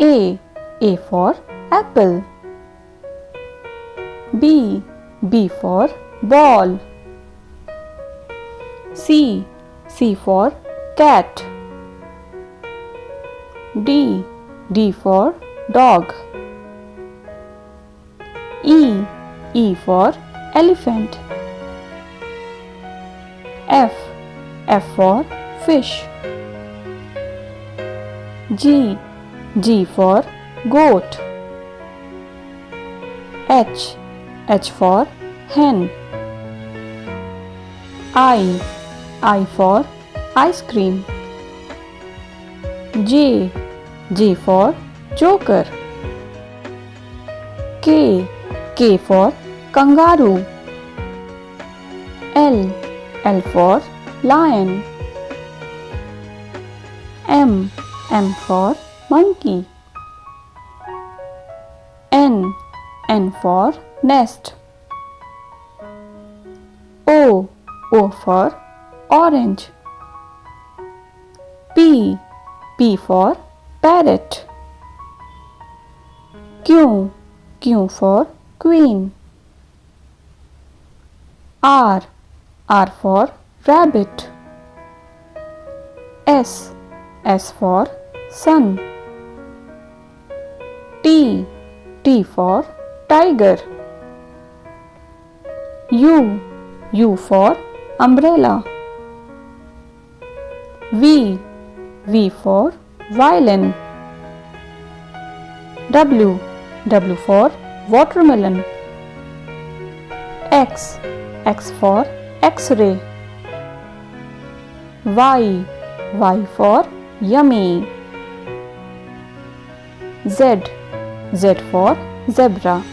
A for apple. B for ball. C for cat. D for dog. E for elephant. F for fish. G for goat. H for hen. I for ice cream. J for joker. K for kangaroo. L for lion. M for monkey. N for nest. O for orange. P for parrot. Q for queen. R for rabbit. S for sun. T for tiger. U for umbrella. V for violin. W for watermelon. X for X-ray. Y for yummy. Z for zebra.